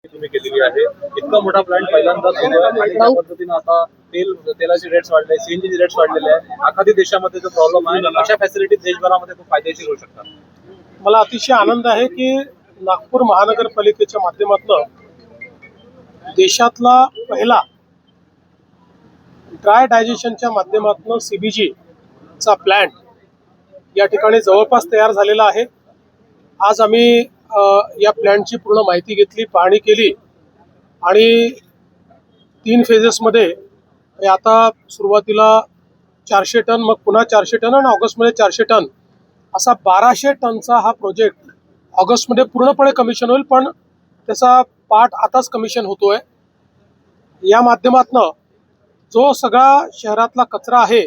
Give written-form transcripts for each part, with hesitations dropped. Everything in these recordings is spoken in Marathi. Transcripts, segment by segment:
तुम्ही केलेली आहे. इतका मोठा प्लांट पहिल्यांदाच होतोय आणि त्या पद्धतीने आता तेलाचे रेट्स वाढले, सीएनजी रेट्स वाढलेले आहे. आखाती देशामध्ये जो प्रॉब्लेम आहे, अशा फॅसिलिटीज देशभरामध्ये खूप फायदेशीर होऊ शकतात. मला अतिशय आनंद आहे की नागपूर महानगरपालिकेच्या माध्यमातून देशातला पहिला ड्राय डायजेशनच्या माध्यमातून सीबीजी चा प्लांट या ठिकाणी जवळपास तयार झालेला आहे. आज आम्ही या प्लॅनची पूर्ण माहिती घेतली, पाहणी केली आणि 3 फेजेसमध्ये आता सुरुवातीला 400 टन, मग पुन्हा 400 टन आणि ऑगस्टमध्ये 400 टन असा 1200 टनचा हा प्रोजेक्ट ऑगस्टमध्ये पूर्णपणे कमिशन होईल. पण त्याचा पार्ट आताच कमिशन होतोय. या माध्यमातून जो सगळा शहरातला कचरा आहे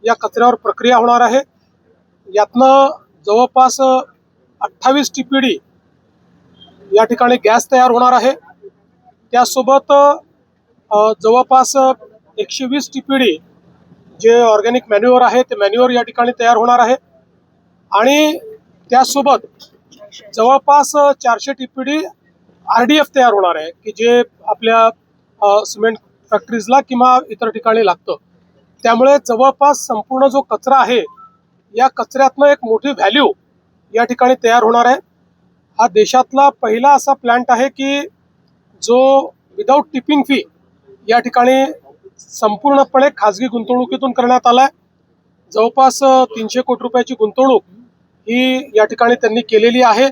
या कचऱ्यावर प्रक्रिया होणार आहे. यातनं जवळपास 28 टीपीडी या ठिकाणी गॅस तयार होणार आहे. त्यासोबत जवळपास 120 टीपीडी जे ऑर्गॅनिक मॅन्युअर आहे ते मॅन्युअर या ठिकाणी तयार होणार आहे आणि त्यासोबत जवळपास 400 टीपीडी RDF तयार होणार आहे की जे आपल्या सिमेंट फॅक्टरीजला किंवा इतर ठिकाणी लागतं. त्यामुळे जवळपास संपूर्ण जो कचरा आहे या कचऱ्यातनं एक मोठी व्हॅल्यू या ठिकाणी तयार होणार आहे. हा देशातला पहिला असा प्लांट आहे की जो विदाऊट टिपिंग फी या ठिकाणी संपूर्णपणे खाजगी गुंतवणुकीतून करण्यात आला आहे. जवळपास 300 कोटी रुपयाची गुंतवणूक ही या ठिकाणी त्यांनी केलेली आहे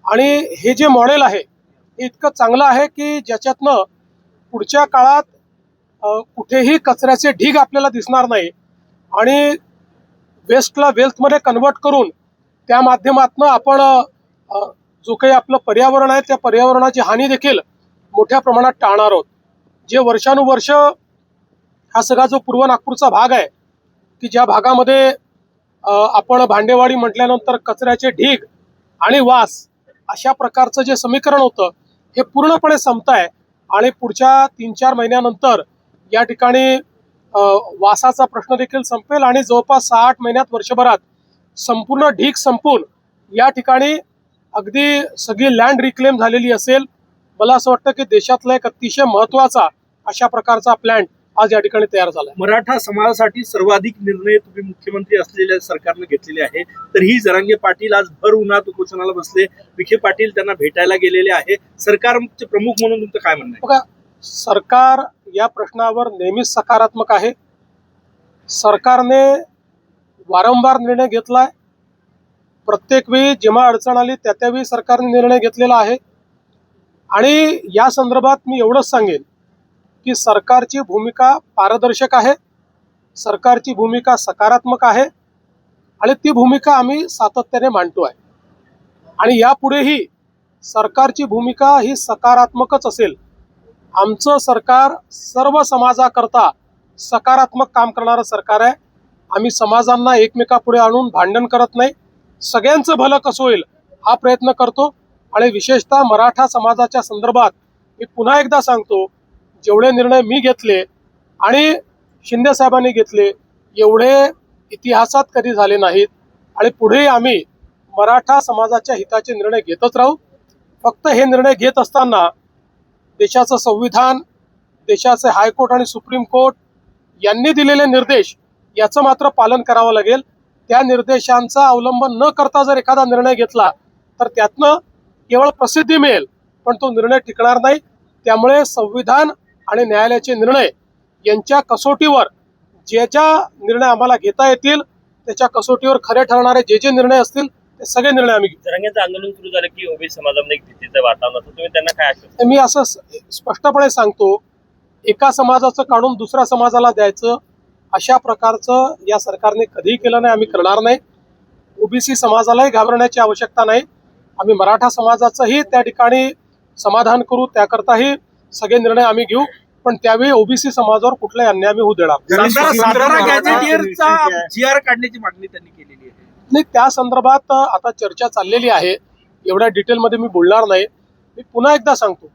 आणि हे जे मॉडेल आहे हे इतकं चांगलं आहे की ज्याच्यातनं पुढच्या काळात कुठेही कचऱ्याचे ढीग आपल्याला दिसणार नाही आणि वेस्टला वेल्थमध्ये कन्वर्ट करून त्या माध्यमातून आपण जो काही आपलं पर्यावरण आहे त्या पर्यावरणाची हानी देखील मोठ्या प्रमाणात टाळणार आहोत. जे वर्षानुवर्ष हा सगळा जो पूर्व नागपूरचा भाग आहे की ज्या भागामध्ये आपण भांडेवाडी म्हटल्यानंतर कचऱ्याचे ढीग आणि वास अशा प्रकारचं जे समीकरण होतं हे पूर्णपणे संपत आहे आणि पुढच्या 3-4 महिन्यानंतर या ठिकाणी वासाचा प्रश्न देखील संपेल आणि जवळपास 6-8 महिन्यात वर्षभरात संपूर्ण ढीग संपून या ठिकाणी अगदी सगळी लँड रिक्लेम झालेली असेल. मला असं वाटतं की देशातला एक अतिशय महत्त्वाचा अशा प्रकारचा प्लॅन आज या ठिकाणी तयार झाला. मराठा समाजासाठी सर्वाधिक निर्णय तुम्ही मुख्यमंत्री असलेल्या सरकारने घेतलेले आहे. तर ही जरांगे पाटील आज भर उन्हात उपोषणाला बसले. विखे पाटील त्यांना भेटायला गेलेले आहे. सरकारचे प्रमुख म्हणून तुमचं काय म्हणणं आहे? बघा, सरकार या प्रश्नावर नेहमीच सकारात्मक आहे. सरकारने वारंवार निर्णय घेतलाय. प्रत्येक वेळी जेव्हा अडचण आली त्यावेळी सरकारने निर्णय घेतलेला आहे आणि या संदर्भात मी एवढंच सांगेन की सरकारची भूमिका पारदर्शक आहे, सरकारची भूमिका सकारात्मक आहे आणि ती भूमिका आम्ही सातत्याने मांडतोय आणि यापुढेही सरकारची भूमिका ही सकारात्मकच असेल. आमचं सरकार सर्व समाजाकरता सकारात्मक काम करणारं सरकार आहे. आम्ही समाजांना एकमेकापुढे आणून भांडण करत नाही. सगळ्यांचं भलं कसं होईल हा प्रयत्न करतो आणि विशेषतः मराठा समाजाच्या संदर्भात मी पुन्हा एकदा सांगतो, जेवढे निर्णय मी घेतले आणि शिंदे साहेबांनी घेतले एवढे इतिहासात कधी झाले नाहीत आणि पुढेही आम्ही मराठा समाजाच्या हिताचे निर्णय घेतच राहू. फक्त हे निर्णय घेत असताना देशाचं संविधान, देशाचे हायकोर्ट आणि सुप्रीम कोर्ट यांनी दिलेले निर्देश याचं मात्र पालन करावं लागेल. त्या निर्देशांचा अवलंबन न करता जर एखादा निर्णय घेतला तर त्यातनं केवळ प्रसिद्धी मिळेल पण तो निर्णय टिकणार नाही. त्यामुळे संविधान आणि न्यायालयाचे निर्णय यांच्या कसोटीवर जे ज्या निर्णय आम्हाला घेता येतील त्याच्या कसोटीवर खरे ठरणारे जे निर्णय असतील ते सगळे निर्णय आम्ही घेऊ. जरांगेंचं आंदोलन सुरू झालं की ओबीसी समाजामध्ये एक भीतीचं वातावरण असतं, तुम्ही त्यांना काय आश्वासन? मी असं स्पष्टपणे सांगतो, एका समाजाचं काढून दुसऱ्या समाजाला द्यायचं अशा प्रकारचं या सरकारने कधीही केलं नाही, आम्ही करणार नाही. ओबीसी समाजालाही घाबरण्याची आवश्यकता नाही. आम्ही मराठा समाजाचंही त्या ठिकाणी समाधान करू, त्याकरताही सगळे निर्णय आम्ही घेऊ. पण त्यावेळी ओबीसी समाजावर कुठलाही अन्याय आम्ही होऊ देणार GR काढण्याची मागणी त्यांनी केलेली आहे. नाही, त्या संदर्भात आता चर्चा चाललेली आहे. एवढ्या डिटेलमध्ये मी बोलणार नाही. मी पुन्हा एकदा सांगतो,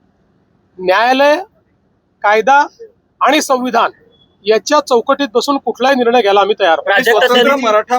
न्यायालय, कायदा आणि संविधान याच्या चौकटीत बसून कुठलाही निर्णय घ्यायला आम्ही तयार आहोत. प्राजक्त मराठा